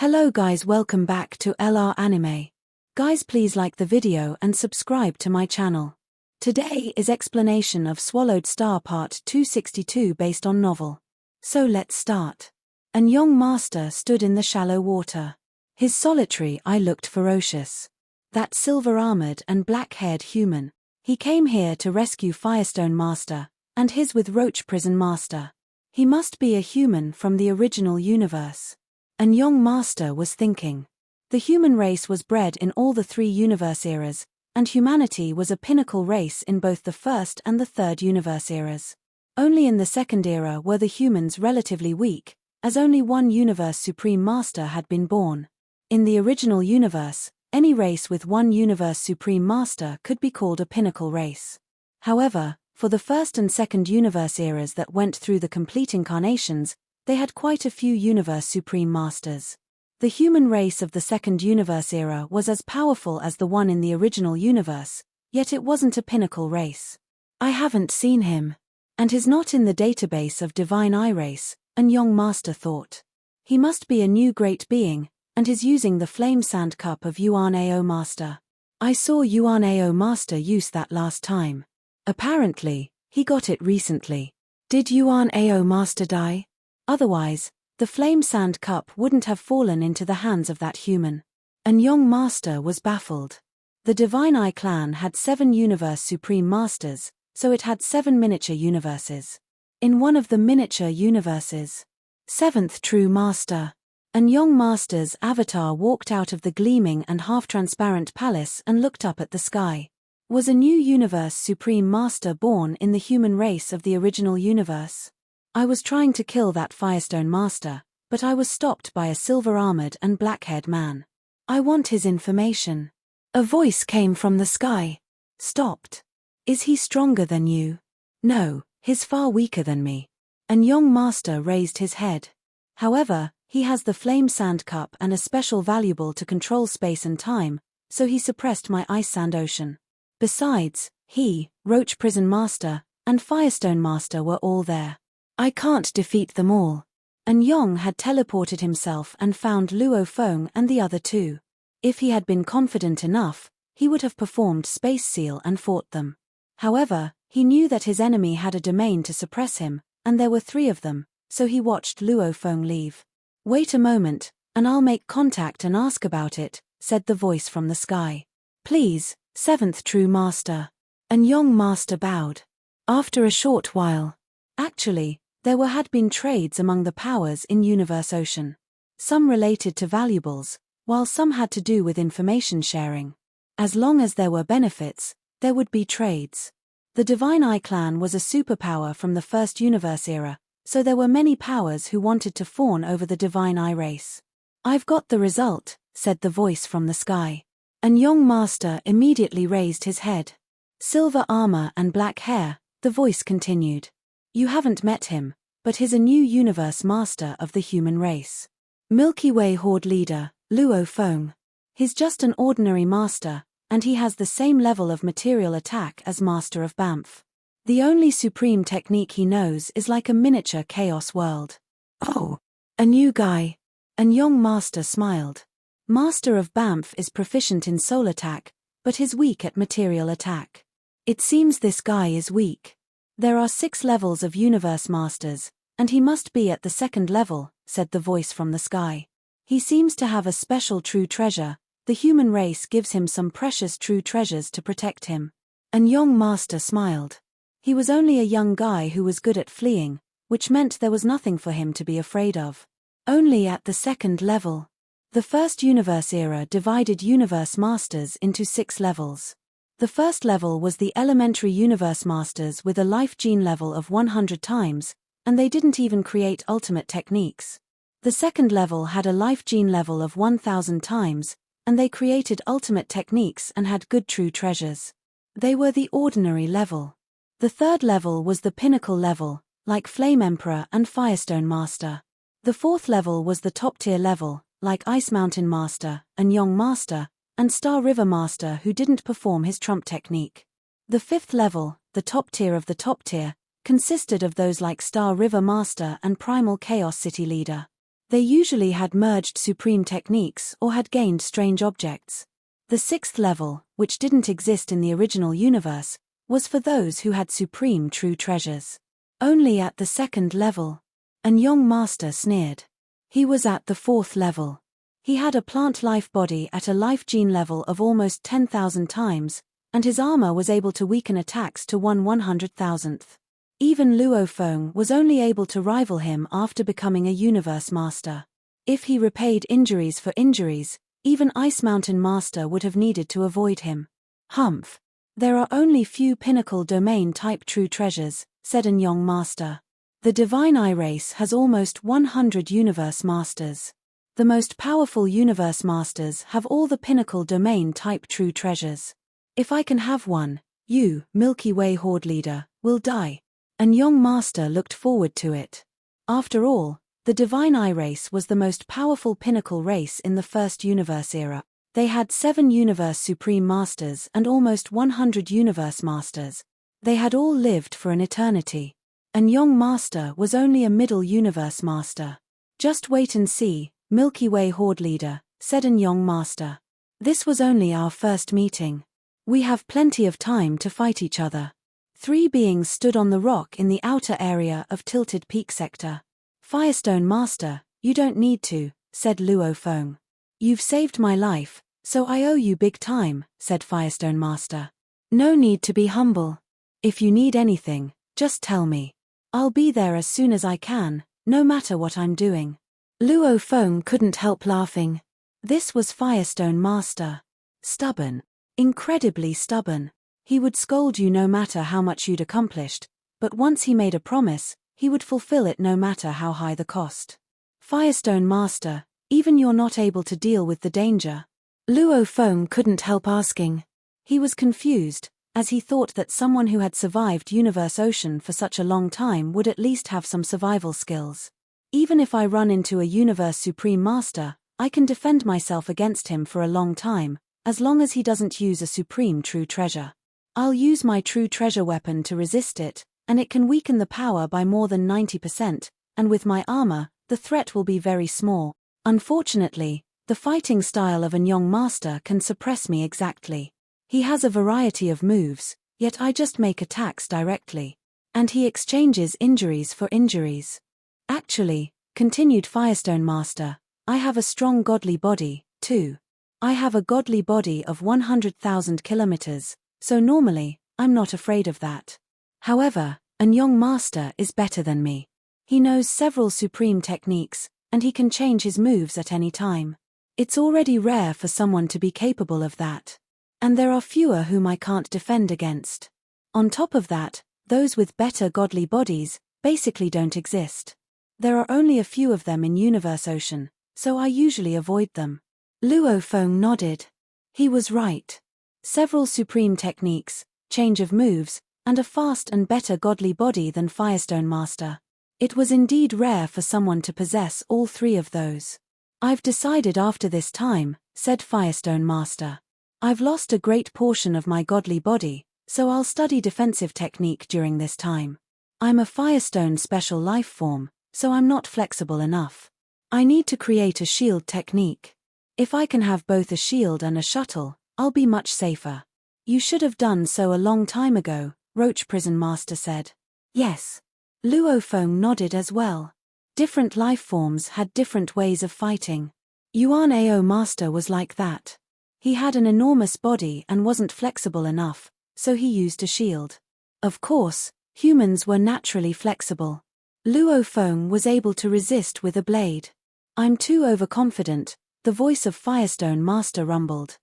Hello guys, welcome back to LR Anime. Guys, please like the video and subscribe to my channel. Today is explanation of Swallowed Star Part 262 based on novel. So let's start. Anyong Master stood in the shallow water. His solitary eye looked ferocious. That silver-armored and black-haired human. He came here to rescue Firestone Master, and his with Roach Prison Master. He must be a human from the original universe. Anyong Master was thinking. The human race was bred in all the three universe eras, and humanity was a pinnacle race in both the first and the third universe eras. Only in the second era were the humans relatively weak, as only one universe supreme master had been born. In the original universe, any race with one universe supreme master could be called a pinnacle race. However, for the first and second universe eras that went through the complete incarnations, they had quite a few universe supreme masters. The human race of the second universe era was as powerful as the one in the original universe, yet it wasn't a pinnacle race. I haven't seen him. And he's not in the database of Divine Eye Race, Anyong Master thought. He must be a new great being, and is using the flame sand cup of Anyong Master. I saw Anyong Master use that last time. Apparently, he got it recently. Did Anyong Master die? Otherwise, the flame sand cup wouldn't have fallen into the hands of that human. Anyong Master was baffled. The Divine Eye clan had 7 universe supreme masters, so it had 7 miniature universes. In one of the miniature universes, 7th true master, Anyong Master's avatar walked out of the gleaming and half-transparent palace and looked up at the sky. Was a new universe supreme master born in the human race of the original universe? I was trying to kill that Firestone Master, but I was stopped by a silver-armored and black-haired man. I want his information. A voice came from the sky. Stopped. Is he stronger than you? No, he's far weaker than me. Anyong Master raised his head. However, he has the flame sand cup and a special valuable to control space and time, so he suppressed my ice sand ocean. Besides, he, Roach Prison Master, and Firestone Master were all there. I can't defeat them all. Anyong had teleported himself and found Luo Feng and the other two. If he had been confident enough, he would have performed Space Seal and fought them. However, he knew that his enemy had a domain to suppress him, and there were 3 of them, so he watched Luo Feng leave. Wait a moment, and I'll make contact and ask about it, said the voice from the sky. Please, 7th true master. Anyong Master bowed. After a short while. Actually, there had been trades among the powers in Universe Ocean. Some related to valuables, while some had to do with information sharing. As long as there were benefits, there would be trades. The Divine Eye clan was a superpower from the first universe era, so there were many powers who wanted to fawn over the Divine Eye race. I've got the result, said the voice from the sky. Anyong Master immediately raised his head. Silver armor and black hair, the voice continued. You haven't met him, but he's a new universe master of the human race. Milky Way Horde leader, Luo Feng. He's just an ordinary master, and he has the same level of material attack as Master of Banff. The only supreme technique he knows is like a miniature chaos world. Oh, a new guy. Anyong Master smiled. Master of Banff is proficient in soul attack, but he's weak at material attack. It seems this guy is weak. There are 6 levels of universe masters, and he must be at the 2nd level, said the voice from the sky. He seems to have a special true treasure. The human race gives him some precious true treasures to protect him. Anyong Master smiled. He was only a young guy who was good at fleeing, which meant there was nothing for him to be afraid of. Only at the 2nd level. The first universe era divided universe masters into 6 levels. The first level was the elementary universe masters with a life gene level of 100 times, and they didn't even create ultimate techniques. The second level had a life gene level of 1000 times, and they created ultimate techniques and had good true treasures. They were the ordinary level. The third level was the pinnacle level, like Flame Emperor and Firestone Master. The fourth level was the top tier level, like Ice Mountain Master, Anyong Master, and Star River Master who didn't perform his trump technique. The fifth level, the top tier of the top tier, consisted of those like Star River Master and Primal Chaos City Leader. They usually had merged supreme techniques or had gained strange objects. The 6th level, which didn't exist in the original universe, was for those who had supreme true treasures. Only at the 2nd level. Anyong Master sneered. He was at the 4th level. He had a plant life body at a life gene level of almost 10,000 times, and his armor was able to weaken attacks to 1/100,000th. Even Luo Feng was only able to rival him after becoming a Universe Master. If he repaid injuries for injuries, even Ice Mountain Master would have needed to avoid him. Humph. There are only few pinnacle domain type true treasures, said Anyong Master. The Divine Eye race has almost 100 Universe Masters. The most powerful Universe Masters have all the pinnacle domain type true treasures. If I can have one, you, Milky Way Horde leader, will die. Anyong Master looked forward to it. After all, the Divine Eye race was the most powerful pinnacle race in the First Universe era. They had 7 Universe Supreme Masters and almost 100 Universe Masters. They had all lived for an eternity. Anyong Master was only a middle Universe Master. Just wait and see, Milky Way Horde leader, said Anyong Master. This was only our first meeting. We have plenty of time to fight each other. 3 beings stood on the rock in the outer area of Tilted Peak sector. Firestone Master, you don't need to, said Luo Feng. You've saved my life, so I owe you big time, said Firestone Master. No need to be humble. If you need anything, just tell me. I'll be there as soon as I can, no matter what I'm doing. Luo Feng couldn't help laughing. This was Firestone Master. Stubborn. Incredibly stubborn. He would scold you no matter how much you'd accomplished, but once he made a promise, he would fulfill it no matter how high the cost. Firestone Master, even you're not able to deal with the danger. Luo Feng couldn't help asking. He was confused, as he thought that someone who had survived Universe Ocean for such a long time would at least have some survival skills. Even if I run into a Universe Supreme Master, I can defend myself against him for a long time, as long as he doesn't use a supreme true treasure. I'll use my true treasure weapon to resist it, and it can weaken the power by more than 90%, and with my armor, the threat will be very small. Unfortunately, the fighting style of Anyong Master can suppress me exactly. He has a variety of moves, yet I just make attacks directly. And he exchanges injuries for injuries. Actually, continued Firestone Master, I have a strong godly body, too. I have a godly body of 100,000 kilometers, so normally, I'm not afraid of that. However, Anyong Master is better than me. He knows several supreme techniques, and he can change his moves at any time. It's already rare for someone to be capable of that. And there are fewer whom I can't defend against. On top of that, those with better godly bodies basically don't exist. There are only a few of them in Universe Ocean, so I usually avoid them. Luo Feng nodded. He was right. Several supreme techniques, change of moves, and a fast and better godly body than Firestone Master. It was indeed rare for someone to possess all 3 of those. I've decided after this time, said Firestone Master. I've lost a great portion of my godly body, so I'll study defensive technique during this time. I'm a Firestone special life form, so I'm not flexible enough. I need to create a shield technique. If I can have both a shield and a shuttle, I'll be much safer. You should have done so a long time ago, Roach Prison Master said. Yes. Luo Feng nodded as well. Different life forms had different ways of fighting. Yuan Ao Master was like that. He had an enormous body and wasn't flexible enough, so he used a shield. Of course, humans were naturally flexible. Luo Feng was able to resist with a blade. I'm too overconfident, the voice of Firestone Master rumbled.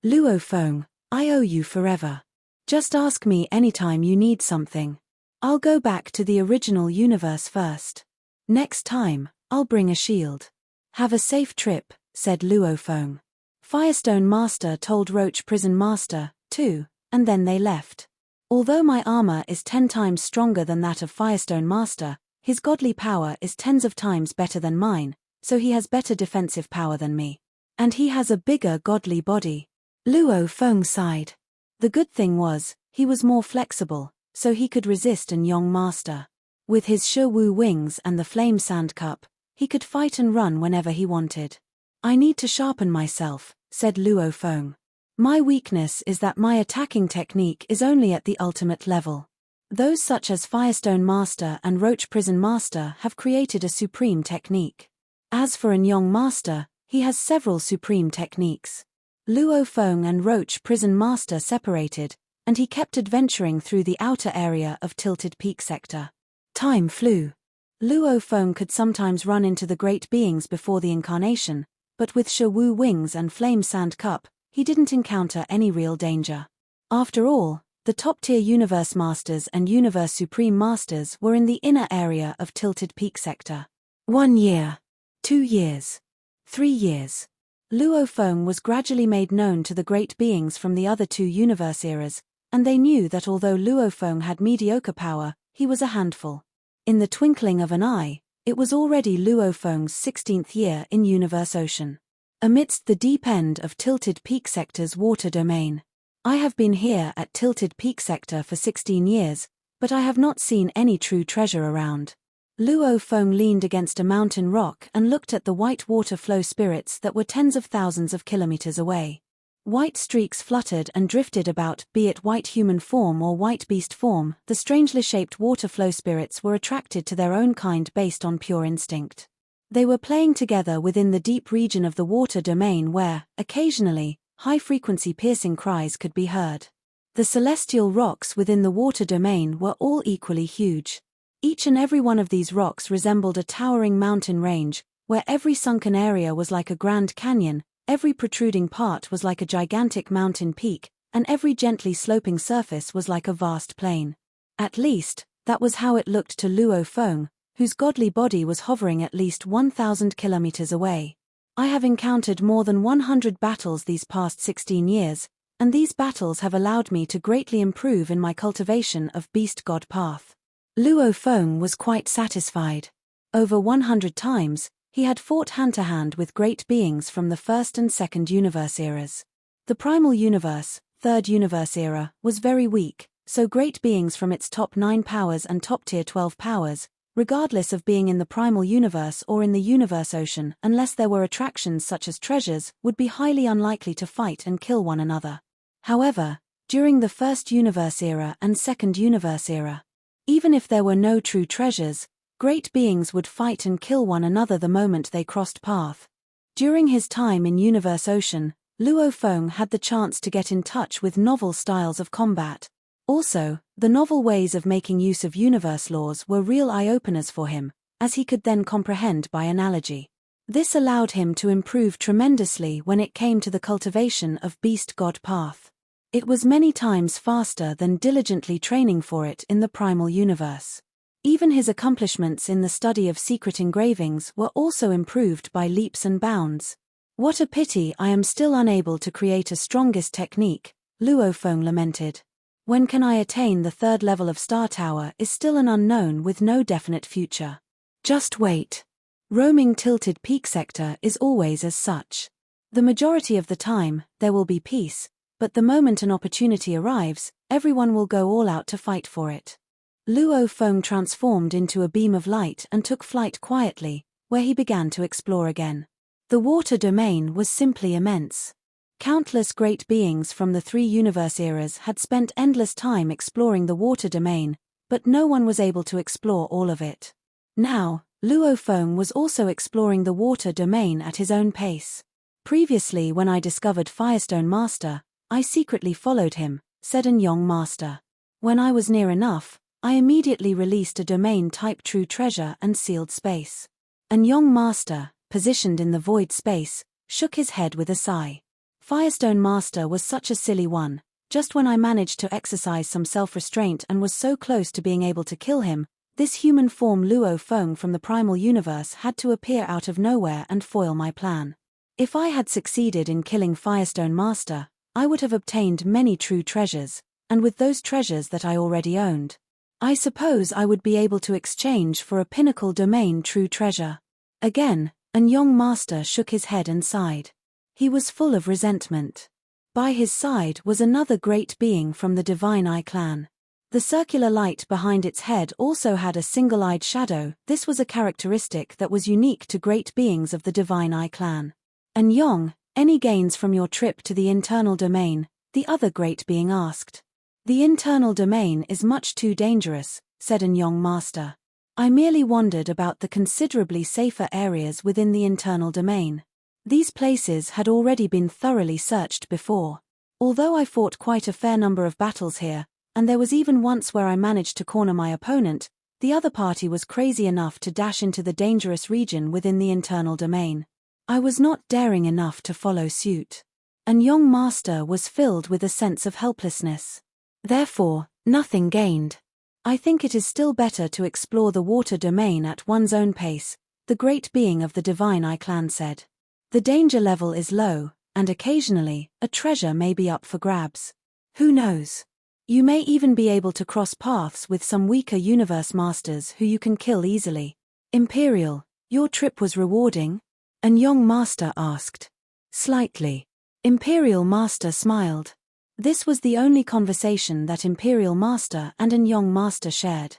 Luo Feng, I owe you forever. Just ask me anytime you need something. I'll go back to the original universe first. Next time, I'll bring a shield. Have a safe trip, said Luo Feng. Firestone Master told Roach Prison Master, too, and then they left. Although my armor is 10 times stronger than that of Firestone Master, his godly power is tens of times better than mine, so he has better defensive power than me. And he has a bigger godly body. Luo Feng sighed. The good thing was, he was more flexible, so he could resist Anyong Master. With his Shi Wu wings and the flame sand cup, He could fight and run whenever he wanted. "I need to sharpen myself," said Luo Feng. "My weakness is that my attacking technique is only at the ultimate level. Those such as Firestone Master and Roach Prison Master have created a supreme technique. As for Anyong Master, he has several supreme techniques." Luo Feng and Roach Prison Master separated, and he kept adventuring through the outer area of Tilted Peak sector. Time flew. Luo Feng could sometimes run into the great beings before the incarnation, but with Shi Wu Wings and Flame Sand Cup, he didn't encounter any real danger. After all, the top-tier Universe Masters and Universe Supreme Masters were in the inner area of Tilted Peak sector. 1 year. 2 years. 3 years. Luo Feng was gradually made known to the great beings from the other 2 universe eras, and they knew that although Luo Feng had mediocre power, he was a handful. In the twinkling of an eye, it was already Luo Feng's 16th year in Universe Ocean. Amidst the deep end of Tilted Peak sector's water domain. "I have been here at Tilted Peak sector for 16 years, but I have not seen any true treasure around." Luo Feng leaned against a mountain rock and looked at the white water flow spirits that were tens of thousands of kilometers away. White streaks fluttered and drifted about, be it white human form or white beast form. The strangely shaped water flow spirits were attracted to their own kind based on pure instinct. They were playing together within the deep region of the water domain where, occasionally, high-frequency piercing cries could be heard. The celestial rocks within the water domain were all equally huge. Each and every one of these rocks resembled a towering mountain range, where every sunken area was like a grand canyon, every protruding part was like a gigantic mountain peak, and every gently sloping surface was like a vast plain. At least, that was how it looked to Luo Feng, whose godly body was hovering at least 1,000 kilometers away. "I have encountered more than 100 battles these past 16 years, and these battles have allowed me to greatly improve in my cultivation of Beast God Path." Luo Feng was quite satisfied. Over 100 times, he had fought hand-to-hand with great beings from the first and second universe eras. The primal universe, third universe era, was very weak, so great beings from its top 9 powers and top-tier 12 powers, regardless of being in the primal universe or in the universe ocean, unless there were attractions such as treasures, would be highly unlikely to fight and kill one another. However, during the first universe era and second universe era, even if there were no true treasures, great beings would fight and kill one another the moment they crossed path. During his time in Universe Ocean, Luo Feng had the chance to get in touch with novel styles of combat. Also, the novel ways of making use of universe laws were real eye-openers for him, as he could then comprehend by analogy. This allowed him to improve tremendously when it came to the cultivation of Beast God Path. It was many times faster than diligently training for it in the primal universe. Even his accomplishments in the study of secret engravings were also improved by leaps and bounds. "What a pity I am still unable to create a strongest technique," Luo Feng lamented. "When can I attain the 3rd level of Star Tower is still an unknown with no definite future. Just wait. Roaming Tilted Peak sector is always as such. The majority of the time, there will be peace, but the moment an opportunity arrives, everyone will go all out to fight for it." Luo Feng transformed into a beam of light and took flight quietly, where he began to explore again. The water domain was simply immense. Countless great beings from the 3 universe eras had spent endless time exploring the water domain, but no one was able to explore all of it. Now, Luo Feng was also exploring the water domain at his own pace. "Previously, when I discovered Firestone Master, I secretly followed him," said Anyong Master. "When I was near enough, I immediately released a domain-type true treasure and sealed space." Anyong Master, positioned in the void space, shook his head with a sigh. "Firestone Master was such a silly one. Just when I managed to exercise some self-restraint and was so close to being able to kill him, this human form Luo Feng from the primal universe had to appear out of nowhere and foil my plan. If I had succeeded in killing Firestone Master, I would have obtained many true treasures, and with those treasures that I already owned, I suppose I would be able to exchange for a pinnacle domain true treasure." Again, Anyong Master shook his head and sighed. He was full of resentment. By his side was another great being from the Divine Eye clan. The circular light behind its head also had a single-eyed shadow. This was a characteristic that was unique to great beings of the Divine Eye clan. Anyong, any gains from your trip to the internal domain? The other great being asked. The internal domain is much too dangerous, said Anyong Master. I merely wandered about the considerably safer areas within the internal domain. These places had already been thoroughly searched before. Although I fought quite a fair number of battles here, and there was even once where I managed to corner my opponent, the other party was crazy enough to dash into the dangerous region within the internal domain. I was not daring enough to follow suit. Anyong Master was filled with a sense of helplessness. Therefore, nothing gained. I think it is still better to explore the water domain at one's own pace, the great being of the Divine Eye clan said. The danger level is low, and occasionally, a treasure may be up for grabs. Who knows? You may even be able to cross paths with some weaker universe masters who you can kill easily. Imperial, your trip was rewarding? Anyong Master asked. Slightly. Imperial Master smiled. This was the only conversation that Imperial Master and Anyong Master shared.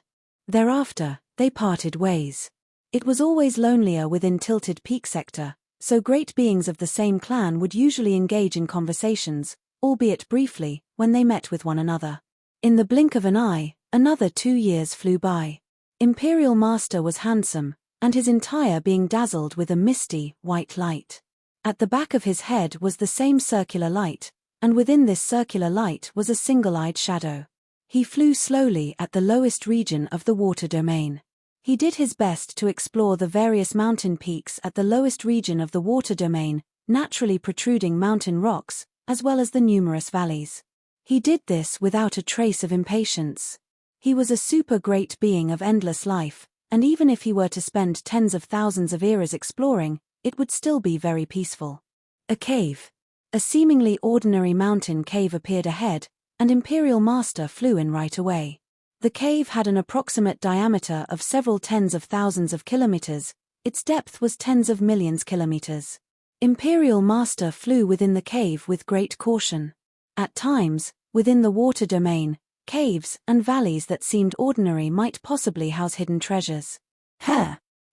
Thereafter, they parted ways. It was always lonelier within Tilted Peak sector, so great beings of the same clan would usually engage in conversations, albeit briefly, when they met with one another. In the blink of an eye, another 2 years flew by. Imperial Master was handsome, and his entire being dazzled with a misty, white light. At the back of his head was the same circular light, and within this circular light was a single-eyed shadow. He flew slowly at the lowest region of the water domain. He did his best to explore the various mountain peaks at the lowest region of the water domain, naturally protruding mountain rocks, as well as the numerous valleys. He did this without a trace of impatience. He was a super great being of endless life, and even if he were to spend tens of thousands of eras exploring, it would still be very peaceful. A cave. A seemingly ordinary mountain cave appeared ahead, and Imperial Master flew in right away. The cave had an approximate diameter of several tens of thousands of kilometers, its depth was tens of millions kilometers. Imperial Master flew within the cave with great caution. At times, within the water domain, caves and valleys that seemed ordinary might possibly house hidden treasures.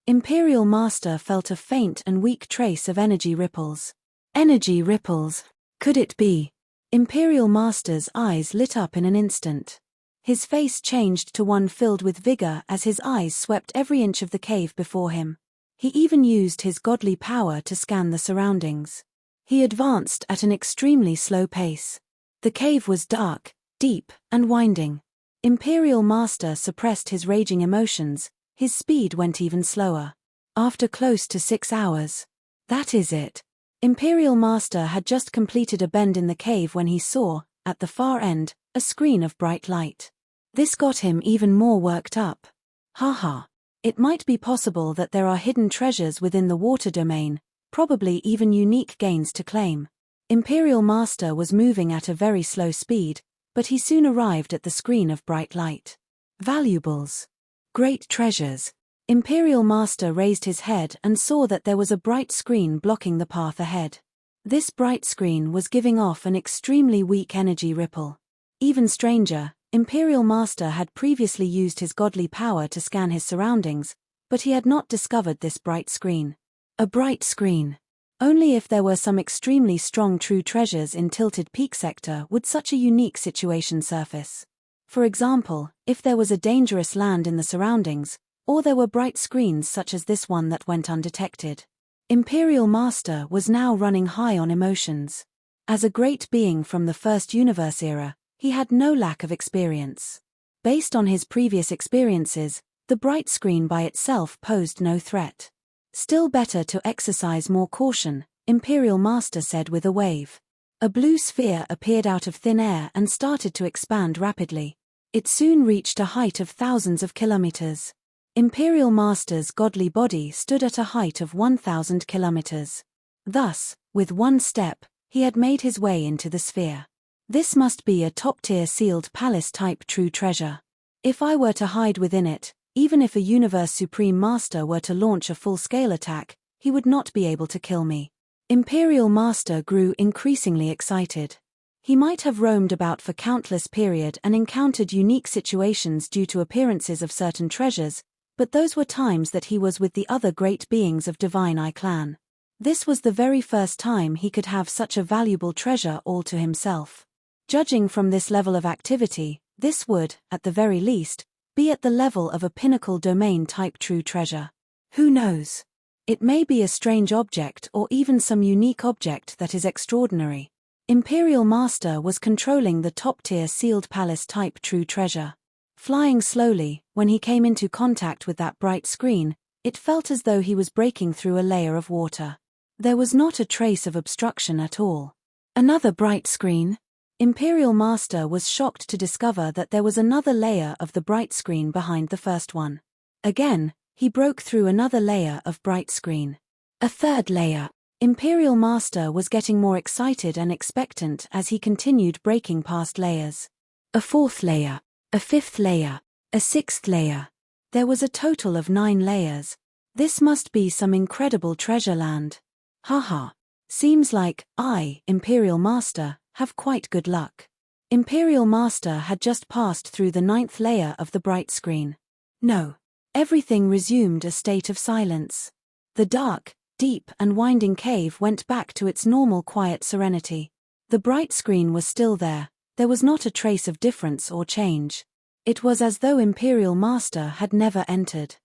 Imperial Master felt a faint and weak trace of energy ripples. Energy ripples. Could it be? Imperial Master's eyes lit up in an instant. His face changed to one filled with vigor as his eyes swept every inch of the cave before him. He even used his godly power to scan the surroundings. He advanced at an extremely slow pace. The cave was dark, deep, and winding. Imperial Master suppressed his raging emotions, his speed went even slower. After close to 6 hours. That is it. Imperial Master had just completed a bend in the cave when he saw, at the far end, a screen of bright light. This got him even more worked up. Haha. It might be possible that there are hidden treasures within the water domain, probably even unique gains to claim. Imperial Master was moving at a very slow speed, but he soon arrived at the screen of bright light. Valuables. Great treasures. Imperial Master raised his head and saw that there was a bright screen blocking the path ahead. This bright screen was giving off an extremely weak energy ripple. Even stranger, Imperial Master had previously used his godly power to scan his surroundings, but he had not discovered this bright screen. A bright screen. Only if there were some extremely strong true treasures in Tilted Peak sector would such a unique situation surface. For example, if there was a dangerous land in the surroundings, or there were bright screens such as this one that went undetected. Imperial Master was now running high on emotions. As a great being from the first universe era, he had no lack of experience. Based on his previous experiences, the bright screen by itself posed no threat. Still better to exercise more caution, Imperial Master said with a wave. A blue sphere appeared out of thin air and started to expand rapidly. It soon reached a height of thousands of kilometers. Imperial Master's godly body stood at a height of 1,000 kilometers. Thus, with one step, he had made his way into the sphere. This must be a top-tier sealed palace-type true treasure. If I were to hide within it, even if a Universe Supreme Master were to launch a full-scale attack, he would not be able to kill me. Imperial Master grew increasingly excited. He might have roamed about for countless period and encountered unique situations due to appearances of certain treasures, but those were times that he was with the other great beings of Divine Eye clan. This was the very first time he could have such a valuable treasure all to himself. Judging from this level of activity, this would, at the very least, be at the level of a pinnacle domain type true treasure. Who knows? It may be a strange object or even some unique object that is extraordinary. Imperial Master was controlling the top-tier sealed palace type true treasure. Flying slowly, when he came into contact with that bright screen, it felt as though he was breaking through a layer of water. There was not a trace of obstruction at all. Another bright screen? Imperial Master was shocked to discover that there was another layer of the bright screen behind the first one. Again, he broke through another layer of bright screen. A third layer. Imperial Master was getting more excited and expectant as he continued breaking past layers. A fourth layer, a fifth layer, a sixth layer. There was a total of 9 layers. This must be some incredible treasure land. Haha. Seems like I, Imperial Master, have quite good luck. Imperial Master had just passed through the 9th layer of the bright screen. No. Everything resumed a state of silence. The dark, deep and winding cave went back to its normal quiet serenity. The bright screen was still there was not a trace of difference or change. It was as though Imperial Master had never entered.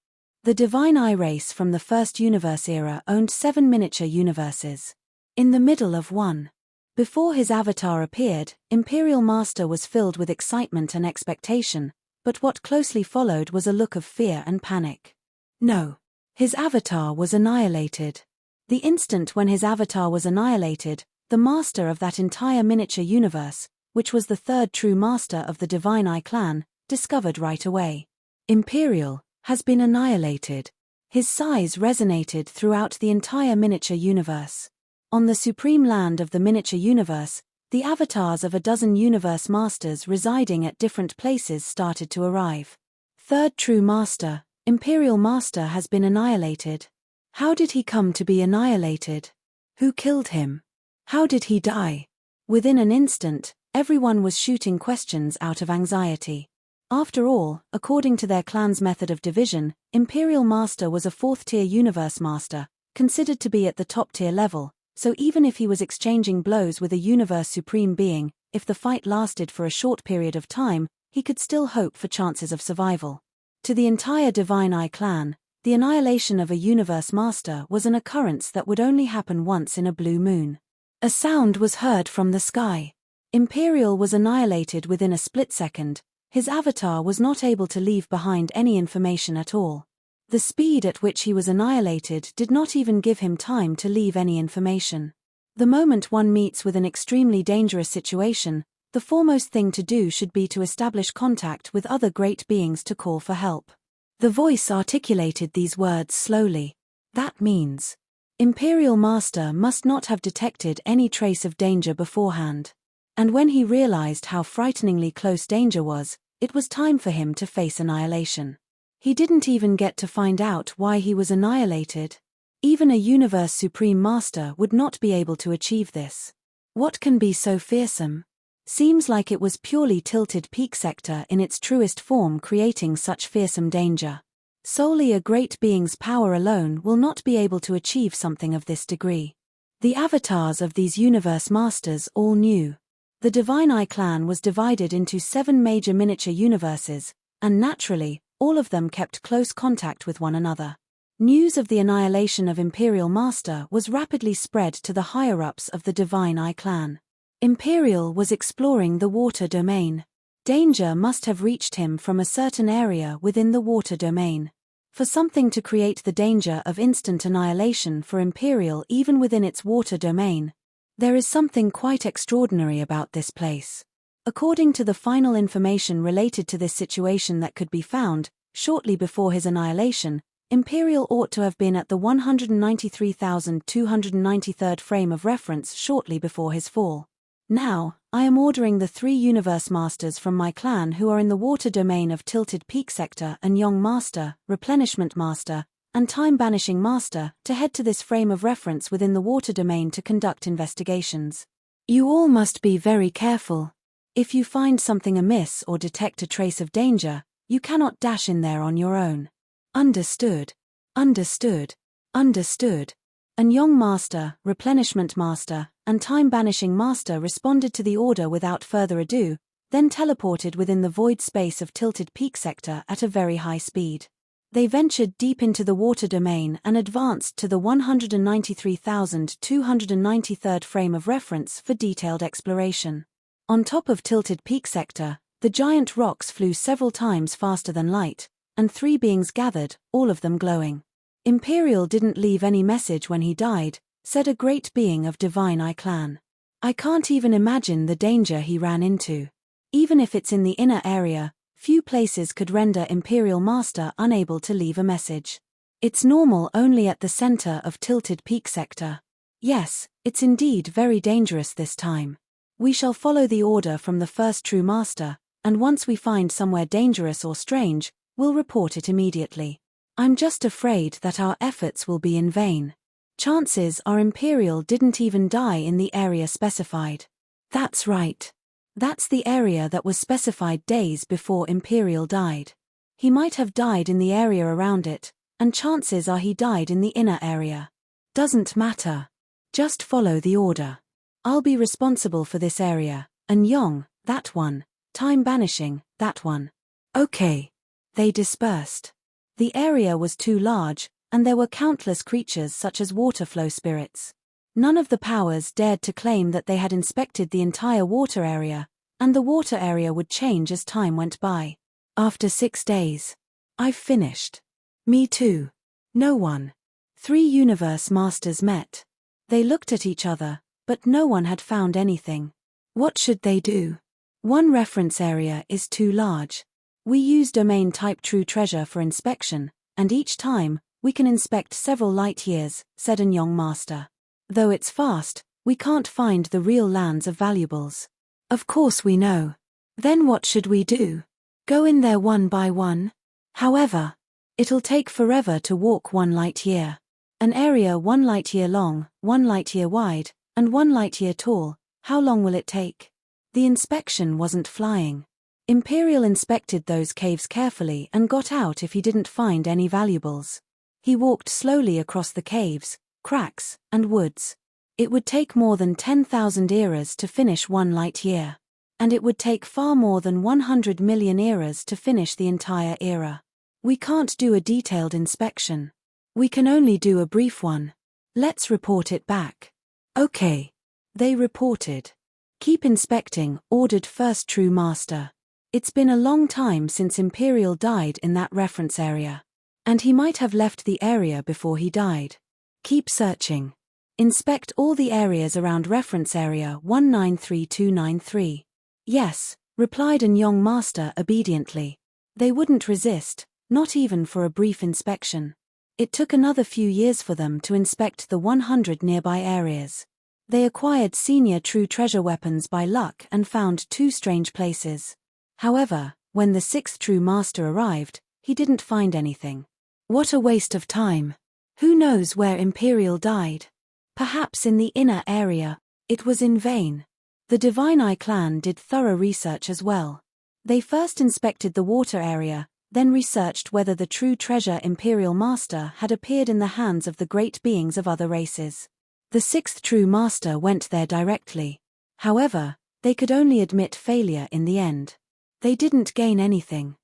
The Divine Eye race from the first universe era owned 7 miniature universes. In the middle of one. Before his avatar appeared, Imperial Master was filled with excitement and expectation, but what closely followed was a look of fear and panic. No. His avatar was annihilated. The instant when his avatar was annihilated, the master of that entire miniature universe, which was the third true master of the Divine Eye clan, discovered right away. Imperial has been annihilated. His sighs resonated throughout the entire miniature universe. On the supreme land of the miniature universe, the avatars of a dozen universe masters residing at different places started to arrive. Third true master, Imperial Master has been annihilated. How did he come to be annihilated? Who killed him? How did he die? Within an instant, everyone was shooting questions out of anxiety. After all, according to their clan's method of division, Imperial Master was a 4th-tier universe master, considered to be at the top-tier level, so even if he was exchanging blows with a universe supreme being, if the fight lasted for a short period of time, he could still hope for chances of survival. To the entire Divine Eye clan, the annihilation of a universe master was an occurrence that would only happen once in a blue moon. A sound was heard from the sky. Imperial was annihilated within a split second. His avatar was not able to leave behind any information at all. The speed at which he was annihilated did not even give him time to leave any information. The moment one meets with an extremely dangerous situation, the foremost thing to do should be to establish contact with other great beings to call for help. The voice articulated these words slowly. That means Imperial Master must not have detected any trace of danger beforehand. And when he realized how frighteningly close danger was, it was time for him to face annihilation. He didn't even get to find out why he was annihilated. Even a Universe Supreme Master would not be able to achieve this. What can be so fearsome? Seems like it was purely tilted peak sector in its truest form creating such fearsome danger. Solely a great being's power alone will not be able to achieve something of this degree. The avatars of these Universe Masters all knew. The Divine Eye clan was divided into 7 major miniature universes, and naturally, all of them kept close contact with one another. News of the annihilation of Imperial Master was rapidly spread to the higher-ups of the Divine Eye clan. Imperial was exploring the water domain. Danger must have reached him from a certain area within the water domain. For something to create the danger of instant annihilation for Imperial even within its water domain, there is something quite extraordinary about this place. According to the final information related to this situation that could be found, shortly before his annihilation, Imperial ought to have been at the 193,293rd frame of reference shortly before his fall. Now, I am ordering the 3 Universe Masters from my clan who are in the water domain of Tilted Peak Sector, Anyong Master, Replenishment Master, and Time Banishing Master, to head to this frame of reference within the water domain to conduct investigations. You all must be very careful. If you find something amiss or detect a trace of danger, you cannot dash in there on your own. Understood. Understood. Understood. Anyong Master, Replenishment Master, and Time Banishing Master responded to the order without further ado, then teleported within the void space of Tilted Peak sector at a very high speed. They ventured deep into the water domain and advanced to the 193,293rd frame of reference for detailed exploration. On top of Tilted Peak sector, the giant rocks flew several times faster than light, and 3 beings gathered, all of them glowing. Imperial didn't leave any message when he died, said a great being of Divine Eye clan. I can't even imagine the danger he ran into. Even if it's in the inner area, few places could render Imperial Master unable to leave a message. It's normal only at the center of Tilted Peak sector. Yes, it's indeed very dangerous this time. We shall follow the order from the first true master, and once we find somewhere dangerous or strange, we'll report it immediately. I'm just afraid that our efforts will be in vain. Chances are Imperial didn't even die in the area specified. That's right. That's the area that was specified days before Imperial died. He might have died in the area around it, and chances are he died in the inner area. Doesn't matter. Just follow the order. I'll be responsible for this area, Anyong, that one, Time Banishing, that one. Okay. They dispersed. The area was too large, and there were countless creatures such as water flow spirits. None of the powers dared to claim that they had inspected the entire water area, and the water area would change as time went by. After 6 days. I've finished. Me too. No one. 3 universe masters met. They looked at each other, but no one had found anything. What should they do? One reference area is too large. We use domain type true treasure for inspection, and each time, we can inspect several light years, said Anyong Master. Though it's fast, we can't find the real lands of valuables. Of course we know. Then what should we do? Go in there one by one? However, it'll take forever to walk 1 light year. An area 1 light year long, 1 light year wide, and 1 light year tall, how long will it take? The inspection wasn't flying. Imperial inspected those caves carefully and got out if he didn't find any valuables. He walked slowly across the caves, cracks, and woods. It would take more than 10,000 eras to finish 1 light year. And it would take far more than 100 million eras to finish the entire era. We can't do a detailed inspection. We can only do a brief one. Let's report it back. Okay. They reported. Keep inspecting, ordered first true master. It's been a long time since Imperial died in that reference area. And he might have left the area before he died. Keep searching. Inspect all the areas around reference area 193293. Yes, replied Anyong Master obediently. They wouldn't resist, not even for a brief inspection. It took another few years for them to inspect the 100 nearby areas. They acquired senior true treasure weapons by luck and found 2 strange places. However, when the 6th true master arrived, he didn't find anything. What a waste of time. Who knows where Imperial died? Perhaps in the inner area. It was in vain. The Divine Eye clan did thorough research as well. They first inspected the water area, then researched whether the true treasure Imperial Master had appeared in the hands of the great beings of other races. The 6th true master went there directly. However, they could only admit failure in the end. They didn't gain anything.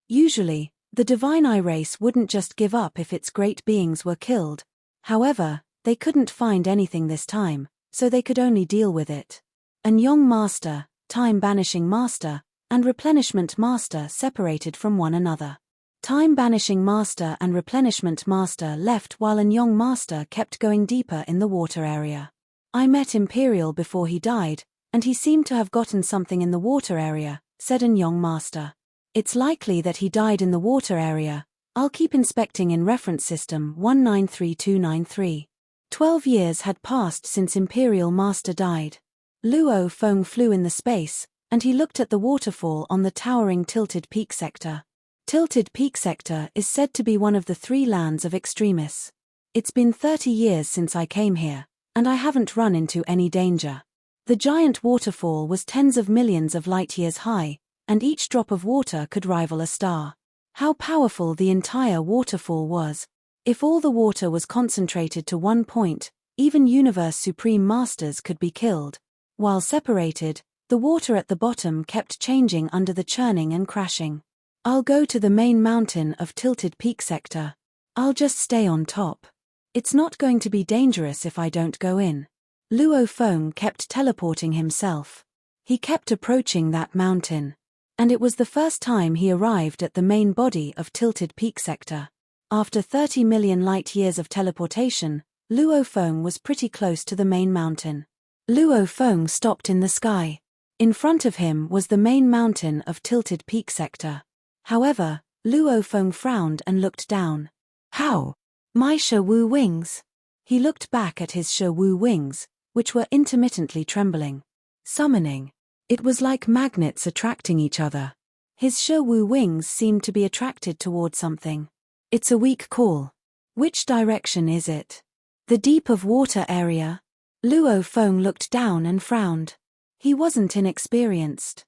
Usually, the Divine Eye race wouldn't just give up if its great beings were killed. However, they couldn't find anything this time, so they could only deal with it. Anyong Master, Time Banishing Master, and Replenishment Master separated from one another. Time Banishing Master and Replenishment Master left while Anyong Master kept going deeper in the water area. I met Imperial before he died, and he seemed to have gotten something in the water area, said Anyong Master. It's likely that he died in the water area. I'll keep inspecting in reference system 193293. 12 years had passed since Imperial Master died. Luo Feng flew in the space, and he looked at the waterfall on the towering Tilted Peak sector. Tilted Peak sector is said to be one of the 3 lands of extremists. It's been 30 years since I came here, and I haven't run into any danger. The giant waterfall was tens of millions of light-years high, and each drop of water could rival a star. How powerful the entire waterfall was! If all the water was concentrated to one point, even Universe Supreme Masters could be killed. While separated, the water at the bottom kept changing under the churning and crashing. I'll go to the main mountain of Tilted Peak Sector. I'll just stay on top. It's not going to be dangerous if I don't go in. Luo Feng kept teleporting himself. He kept approaching that mountain. And it was the first time he arrived at the main body of Tilted Peak Sector. After 30 million light-years of teleportation, Luo Feng was pretty close to the main mountain. Luo Feng stopped in the sky. In front of him was the main mountain of Tilted Peak Sector. However, Luo Feng frowned and looked down. How? My Shi-Wu wings? He looked back at his Shi-Wu wings, which were intermittently trembling. Summoning. It was like magnets attracting each other. His Shi-Wu wings seemed to be attracted toward something. It's a weak call. Which direction is it? The deep of water area? Luo Feng looked down and frowned. He wasn't inexperienced.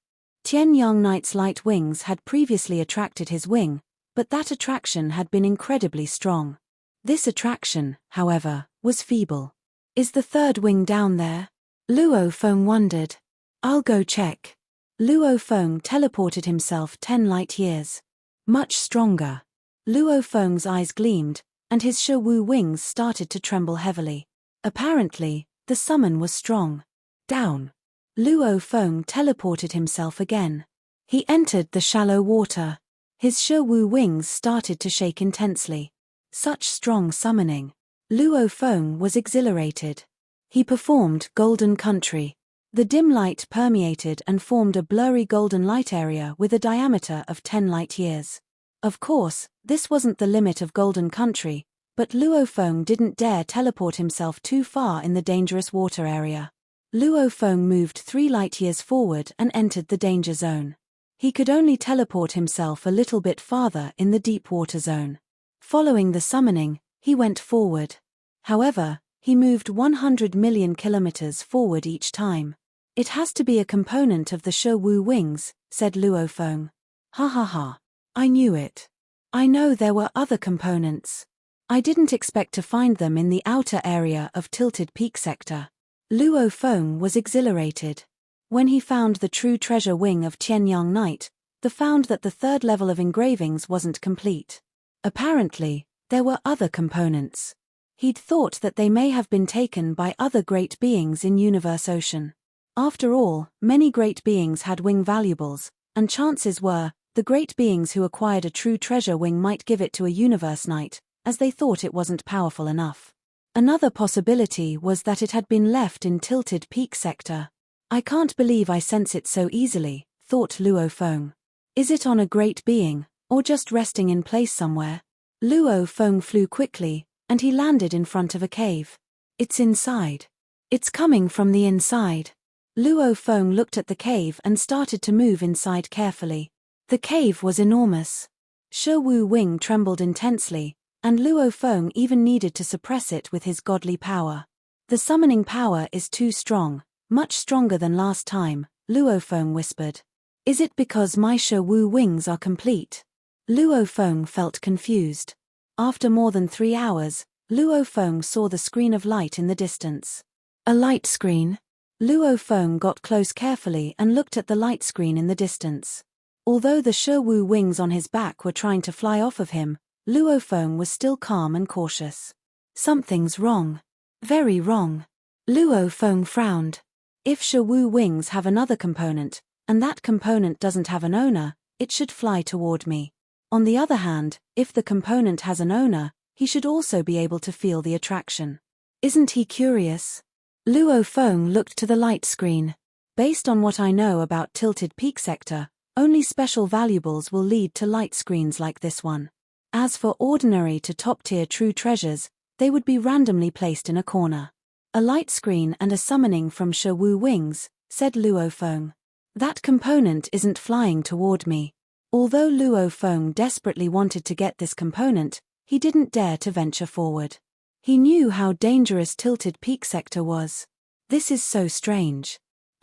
Anyong Knight's light wings had previously attracted his wing, but that attraction had been incredibly strong. This attraction, however, was feeble. Is the third wing down there? Luo Feng wondered. I'll go check. Luo Feng teleported himself 10 light-years. Much stronger. Luo Feng's eyes gleamed, and his Shi-Wu wings started to tremble heavily. Apparently, the summon was strong. Down. Luo Feng teleported himself again. He entered the shallow water. His Shi-Wu wings started to shake intensely. Such strong summoning. Luo Feng was exhilarated. He performed Golden Country. The dim light permeated and formed a blurry golden light area with a diameter of 10 light-years. Of course, this wasn't the limit of Golden Country, but Luo Feng didn't dare teleport himself too far in the dangerous water area. Luo Feng moved 3 light-years forward and entered the danger zone. He could only teleport himself a little bit farther in the deep water zone. Following the summoning, he went forward. However, he moved 100 million kilometers forward each time. It has to be a component of the Shi-Wu wings, said Luo Feng. Ha ha ha. I knew it. I know there were other components. I didn't expect to find them in the outer area of Tilted Peak Sector. Luo Feng was exhilarated. When he found the true treasure wing of Anyong Knight, he found that the third level of engravings wasn't complete. Apparently, there were other components. He'd thought that they may have been taken by other great beings in Universe Ocean. After all, many great beings had wing valuables, and chances were, the great beings who acquired a true treasure wing might give it to a Universe Knight, as they thought it wasn't powerful enough. Another possibility was that it had been left in Tilted Peak Sector. I can't believe I sense it so easily, thought Luo Feng. Is it on a great being, or just resting in place somewhere? Luo Feng flew quickly, and he landed in front of a cave. It's inside. It's coming from the inside. Luo Feng looked at the cave and started to move inside carefully. The cave was enormous. Shi-Wu wing trembled intensely, and Luo Feng even needed to suppress it with his godly power. The summoning power is too strong, much stronger than last time, Luo Feng whispered. Is it because my Shi-Wu wings are complete? Luo Feng felt confused. After more than 3 hours, Luo Feng saw the screen of light in the distance. A light screen? Luo Feng got close carefully and looked at the light screen in the distance. Although the Shi-Wu wings on his back were trying to fly off of him, Luo Feng was still calm and cautious. Something's wrong. Very wrong. Luo Feng frowned. If Shi-Wu wings have another component, and that component doesn't have an owner, it should fly toward me. On the other hand, if the component has an owner, he should also be able to feel the attraction. Isn't he curious? Luo Feng looked to the light screen. Based on what I know about Tilted Peak Sector, only special valuables will lead to light screens like this one. As for ordinary to top-tier true treasures, they would be randomly placed in a corner. A light screen and a summoning from Shi-Wu wings, said Luo Feng. That component isn't flying toward me. Although Luo Feng desperately wanted to get this component, he didn't dare to venture forward. He knew how dangerous Tilted Peak Sector was. This is so strange.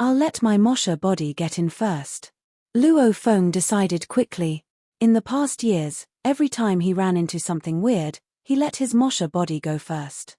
I'll let my Mosha body get in first. Luo Feng decided quickly. In the past years, every time he ran into something weird, he let his Mosha body go first.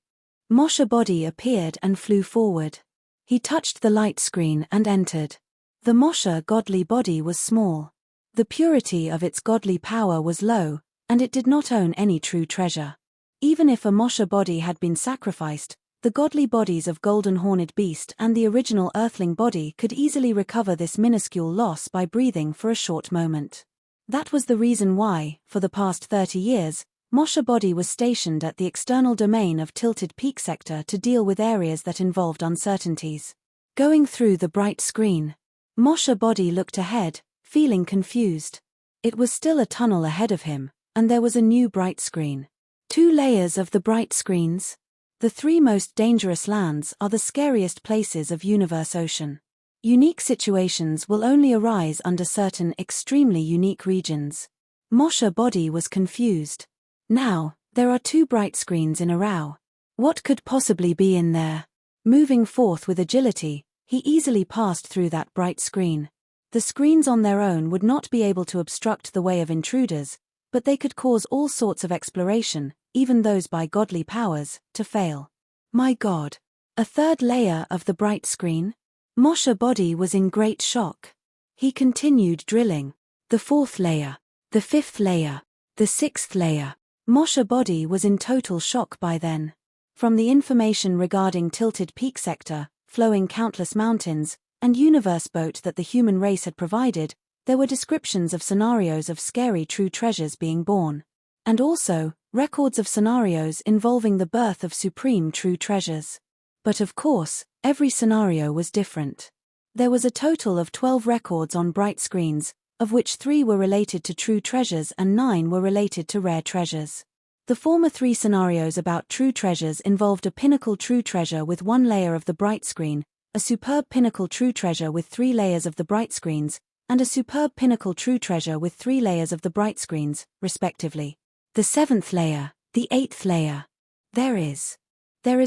Mosha body appeared and flew forward. He touched the light screen and entered. The Mosha godly body was small. The purity of its godly power was low, and it did not own any true treasure. Even if a Mosha body had been sacrificed, the godly bodies of Golden Horned Beast and the original Earthling body could easily recover this minuscule loss by breathing for a short moment. That was the reason why, for the past 30 years, Mosha body was stationed at the external domain of Tilted Peak sector to deal with areas that involved uncertainties. Going through the bright screen, Mosha body looked ahead, feeling confused. It was still a tunnel ahead of him, and there was a new bright screen. 2 layers of the bright screens. The 3 most dangerous lands are the scariest places of Universe Ocean. Unique situations will only arise under certain extremely unique regions. Mosha body was confused. Now, there are 2 bright screens in a row. What could possibly be in there? Moving forth with agility, he easily passed through that bright screen. The screens on their own would not be able to obstruct the way of intruders, but they could cause all sorts of exploration, even those by godly powers, to fail. My God! A 3rd layer of the bright screen? Mosha body was in great shock. He continued drilling. The 4th layer, the 5th layer, the 6th layer. Mosha body was in total shock by then. From the information regarding Tilted Peak sector, flowing countless mountains, and universe boat that the human race had provided, there were descriptions of scenarios of scary true treasures being born. And also, records of scenarios involving the birth of supreme true treasures. But of course, every scenario was different. There was a total of 12 records on bright screens, of which 3 were related to true treasures and 9 were related to rare treasures. The former 3 scenarios about true treasures involved a pinnacle true treasure with 1 layer of the bright screen, a superb pinnacle true treasure with 3 layers of the bright screens, and a superb pinnacle true treasure with 3 layers of the bright screens, respectively. The 7th layer, the 8th layer. There is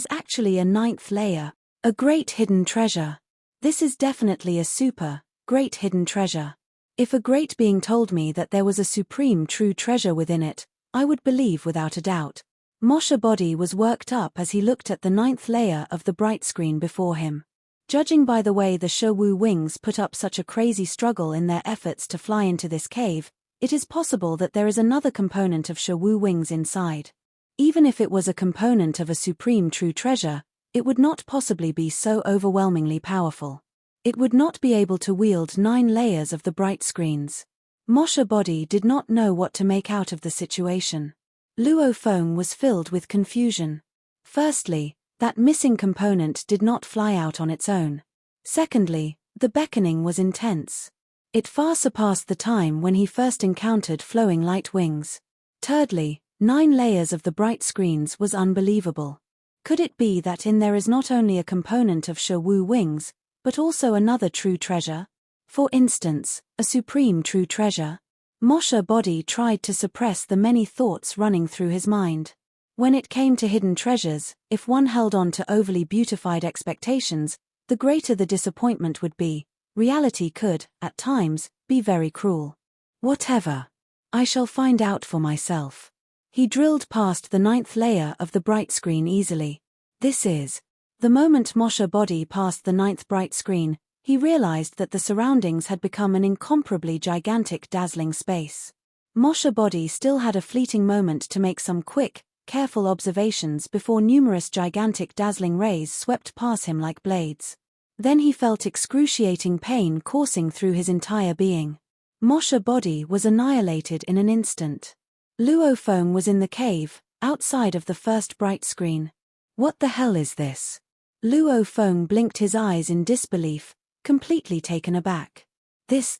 actually a 9th layer, a great hidden treasure. This is definitely a great hidden treasure. If a great being told me that there was a supreme true treasure within it, I would believe without a doubt. Mosha body was worked up as he looked at the 9th layer of the bright screen before him. Judging by the way the Shou wings put up such a crazy struggle in their efforts to fly into this cave, it is possible that there is another component of Shou wings inside. Even if it was a component of a supreme true treasure, it would not possibly be so overwhelmingly powerful. It would not be able to wield 9 layers of the bright screens. Mosha body did not know what to make out of the situation. Luo Feng was filled with confusion. Firstly, that missing component did not fly out on its own. Secondly, the beckoning was intense. It far surpassed the time when he first encountered flowing light wings. Thirdly, 9 layers of the bright screens was unbelievable. Could it be that in there is not only a component of Shou wings, but also another true treasure? For instance, a supreme true treasure? Mosha body tried to suppress the many thoughts running through his mind. When it came to hidden treasures, if one held on to overly beautified expectations, the greater the disappointment would be. Reality could, at times, be very cruel. Whatever. I shall find out for myself. He drilled past the 9th layer of the bright screen easily. This is. The moment Mosha body passed the 9th bright screen, he realized that the surroundings had become an incomparably gigantic dazzling space. Mosha body still had a fleeting moment to make some quick, careful observations before numerous gigantic dazzling rays swept past him like blades. Then he felt excruciating pain coursing through his entire being. Mosha body was annihilated in an instant. Luo Feng was in the cave, outside of the first bright screen. What the hell is this? Luo Feng blinked his eyes in disbelief, completely taken aback. This.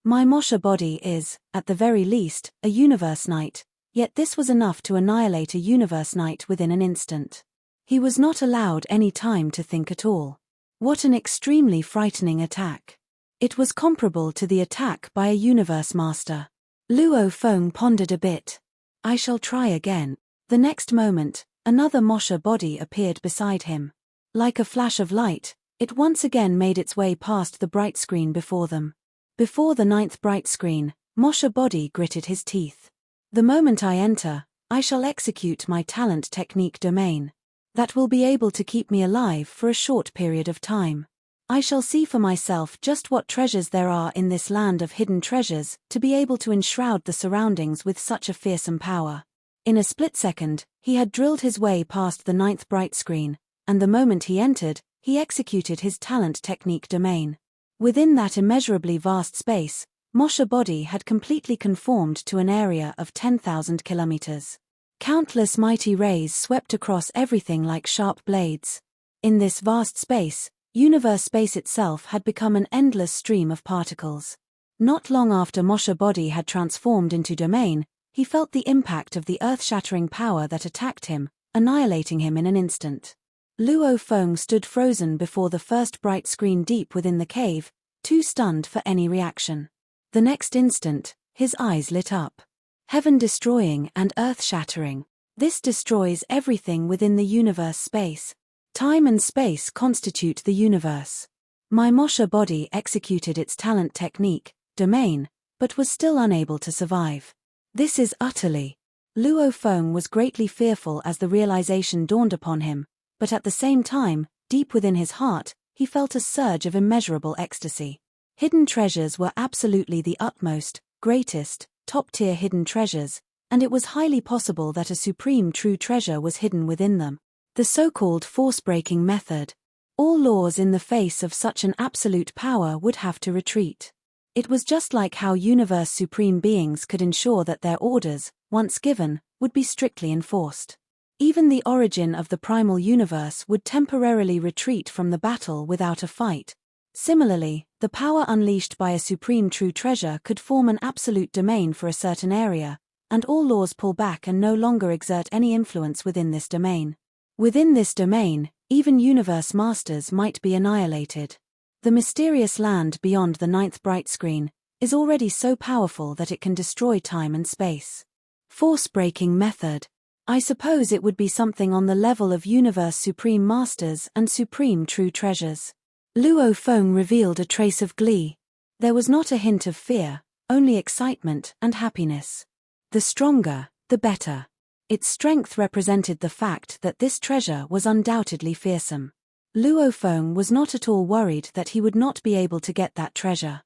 My Mosha body is, at the very least, a universe knight, yet this was enough to annihilate a universe knight within an instant. He was not allowed any time to think at all. What an extremely frightening attack. It was comparable to the attack by a universe master. Luo Feng pondered a bit. I shall try again. The next moment, another Mosha body appeared beside him. Like a flash of light, It once again made its way past the bright screen before them. Before the 9th bright screen, Mosha Body gritted his teeth. The moment I enter, I shall execute my talent technique domain. That will be able to keep me alive for a short period of time. I shall see for myself just what treasures there are in this land of hidden treasures to be able to enshroud the surroundings with such a fearsome power. In a split second, he had drilled his way past the 9th bright screen, and the moment he entered, he executed his talent technique domain. Within that immeasurably vast space, Mosha Body had completely conformed to an area of 10,000 kilometers. Countless mighty rays swept across everything like sharp blades. In this vast space, universe space itself had become an endless stream of particles. Not long after Mosha Body had transformed into domain, he felt the impact of the earth-shattering power that attacked him, annihilating him in an instant. Luo Feng stood frozen before the first bright screen deep within the cave, too stunned for any reaction. The next instant, his eyes lit up. Heaven-destroying and earth-shattering. This destroys everything within the universe space. Time and space constitute the universe. My Mosha Body executed its talent technique, domain, but was still unable to survive. This is utterly. Luo Feng was greatly fearful as the realization dawned upon him, but at the same time, deep within his heart, he felt a surge of immeasurable ecstasy. Hidden treasures were absolutely the utmost, greatest, top-tier hidden treasures, and it was highly possible that a supreme true treasure was hidden within them. The so-called force-breaking method. All laws in the face of such an absolute power would have to retreat. It was just like how universe supreme beings could ensure that their orders, once given, would be strictly enforced. Even the origin of the primal universe would temporarily retreat from the battle without a fight. Similarly, the power unleashed by a supreme true treasure could form an absolute domain for a certain area, and all laws pull back and no longer exert any influence within this domain. Within this domain, even universe masters might be annihilated. The mysterious land beyond the 9th bright screen is already so powerful that it can destroy time and space. Force-breaking method. I suppose it would be something on the level of universe supreme masters and supreme true treasures. Luo Feng revealed a trace of glee. There was not a hint of fear, only excitement and happiness. The stronger, the better. Its strength represented the fact that this treasure was undoubtedly fearsome. Luo Feng was not at all worried that he would not be able to get that treasure.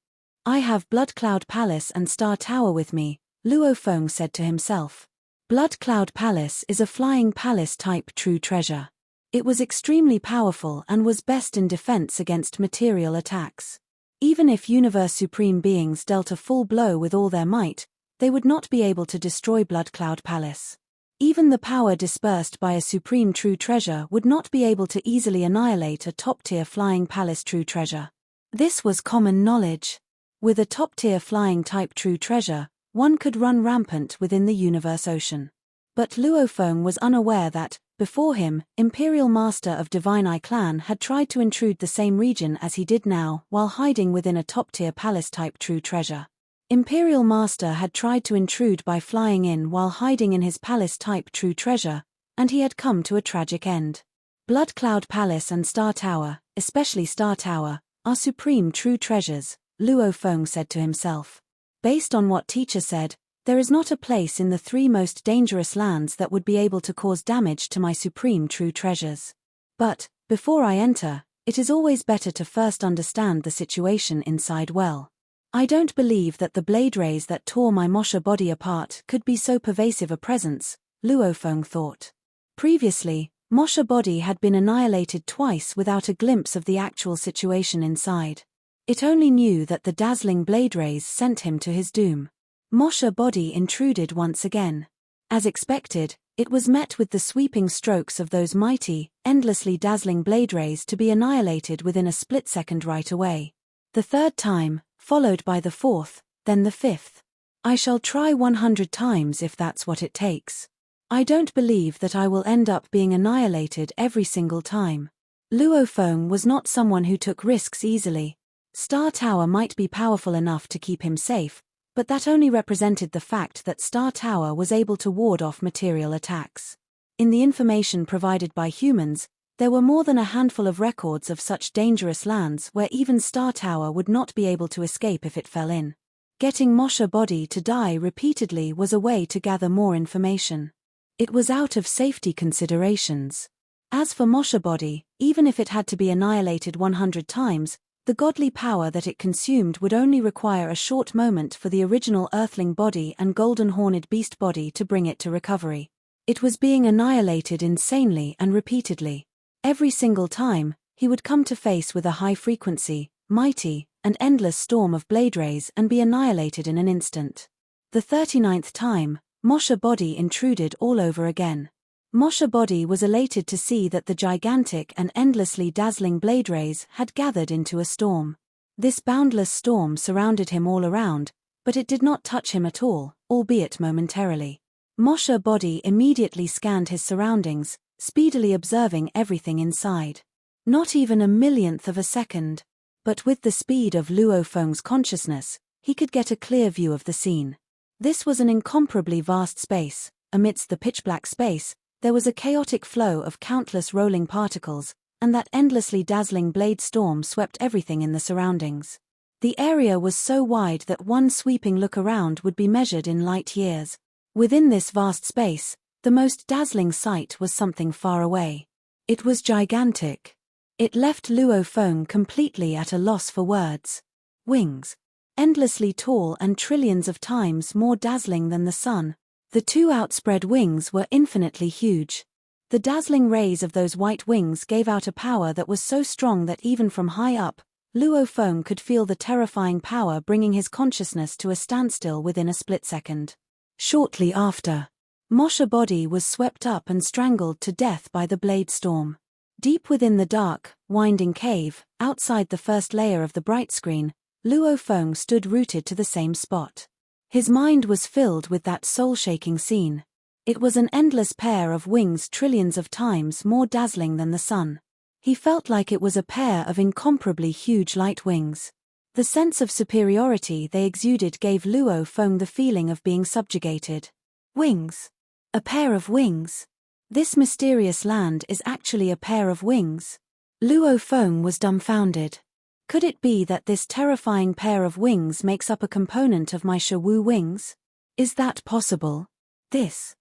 I have Blood Cloud Palace and Star Tower with me, Luo Feng said to himself. Blood Cloud Palace is a flying palace-type true treasure. It was extremely powerful and was best in defense against material attacks. Even if universe supreme beings dealt a full blow with all their might, they would not be able to destroy Blood Cloud Palace. Even the power dispersed by a supreme true treasure would not be able to easily annihilate a top-tier flying palace true treasure. This was common knowledge. With a top-tier flying-type true treasure, one could run rampant within the universe ocean. But Luo Feng was unaware that, before him, Imperial Master of Divine Eye Clan had tried to intrude the same region as he did now, while hiding within a top-tier palace-type true treasure. Imperial Master had tried to intrude by flying in while hiding in his palace-type true treasure, and he had come to a tragic end. Blood Cloud Palace and Star Tower, especially Star Tower, are supreme true treasures, Luo Feng said to himself. Based on what teacher said, there is not a place in the 3 most dangerous lands that would be able to cause damage to my supreme true treasures. But, before I enter, it is always better to first understand the situation inside well. I don't believe that the blade rays that tore my Mosha Body apart could be so pervasive a presence, Luo Feng thought. Previously, Mosha Body had been annihilated twice without a glimpse of the actual situation inside. It only knew that the dazzling blade rays sent him to his doom. Mosha Body intruded once again. As expected, it was met with the sweeping strokes of those mighty, endlessly dazzling blade rays to be annihilated within a split second right away. The third time, followed by the fourth, then the fifth. I shall try 100 times if that's what it takes. I don't believe that I will end up being annihilated every single time. Luo Feng was not someone who took risks easily. Star Tower might be powerful enough to keep him safe, but that only represented the fact that Star Tower was able to ward off material attacks. In the information provided by humans, There were more than a handful of records of such dangerous lands where even Star Tower would not be able to escape if it fell in. Getting Mosha Body to die repeatedly was a way to gather more information. It was out of safety considerations. As for Mosha Body, even if it had to be annihilated 100 times, the godly power that it consumed would only require a short moment for the original Earthling body and Golden Horned Beast body to bring it to recovery. It was being annihilated insanely and repeatedly. Every single time, he would come to face with a high-frequency, mighty, and endless storm of blade rays and be annihilated in an instant. The 39th time, Mosha Body intruded all over again. Mosha Body was elated to see that the gigantic and endlessly dazzling blade rays had gathered into a storm. This boundless storm surrounded him all around, but it did not touch him at all, albeit momentarily. Mosha Body immediately scanned his surroundings, speedily observing everything inside. Not even a millionth of a second, but with the speed of Luo Feng's consciousness, he could get a clear view of the scene. This was an incomparably vast space. Amidst the pitch-black space, there was a chaotic flow of countless rolling particles, and that endlessly dazzling blade storm swept everything in the surroundings. The area was so wide that one sweeping look around would be measured in light years. Within this vast space, the most dazzling sight was something far away. It was gigantic. It left Luo Feng completely at a loss for words. Wings. Endlessly tall and trillions of times more dazzling than the sun. The two outspread wings were infinitely huge. The dazzling rays of those white wings gave out a power that was so strong that even from high up, Luo Feng could feel the terrifying power bringing his consciousness to a standstill within a split second. Shortly after, Mosha Body was swept up and strangled to death by the blade storm. Deep within the dark, winding cave, outside the first layer of the bright screen, Luo Feng stood rooted to the same spot. His mind was filled with that soul-shaking scene. It was an endless pair of wings trillions of times more dazzling than the sun. He felt like it was a pair of incomparably huge light wings. The sense of superiority they exuded gave Luo Feng the feeling of being subjugated. Wings. A pair of wings. This mysterious land is actually a pair of wings. Luo Feng was dumbfounded. Could it be that this terrifying pair of wings makes up a component of my Shawu wings? Is that possible? Is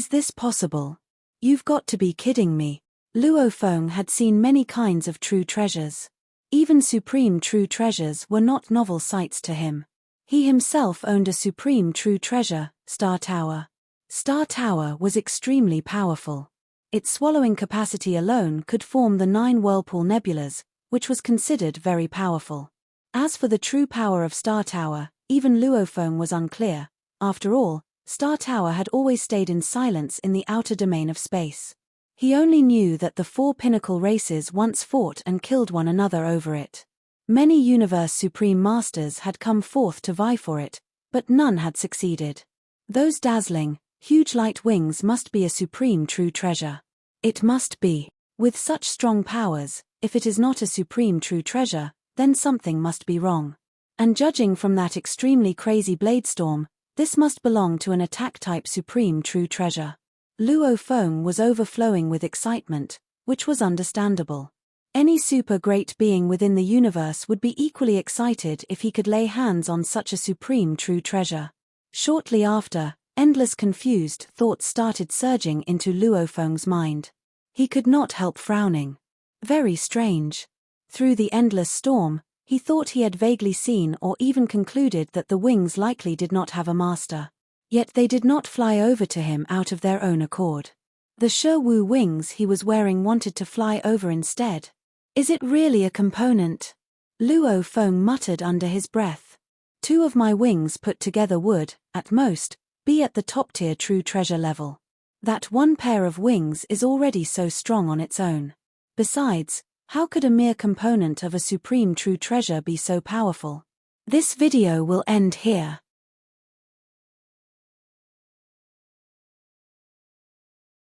this possible? You've got to be kidding me. Luo Feng had seen many kinds of true treasures. Even supreme true treasures were not novel sights to him. He himself owned a supreme true treasure, Star Tower. Star Tower was extremely powerful. Its swallowing capacity alone could form the 9 whirlpool nebulas, which was considered very powerful. As for the true power of Star Tower, even Luo Feng was unclear. After all, Star Tower had always stayed in silence in the outer domain of space. He only knew that the 4 pinnacle races once fought and killed one another over it. Many universe supreme masters had come forth to vie for it, but none had succeeded. Those dazzling, huge light wings must be a supreme true treasure. It must be. With such strong powers, if it is not a supreme true treasure, then something must be wrong. And judging from that extremely crazy blade storm, this must belong to an attack-type supreme true treasure. Luo Feng was overflowing with excitement, which was understandable. Any super great being within the universe would be equally excited if he could lay hands on such a supreme true treasure. Shortly after, endless confused thoughts started surging into Luo Feng's mind. He could not help frowning. Very strange. Through the endless storm, he thought he had vaguely seen or even concluded that the wings likely did not have a master. Yet they did not fly over to him out of their own accord. The Shawu wings he was wearing wanted to fly over instead. Is it really a component? Luo Feng muttered under his breath. 2 of my wings put together would, at most, be at the top-tier true treasure level. That one pair of wings is already so strong on its own. Besides, how could a mere component of a supreme true treasure be so powerful? This video will end here.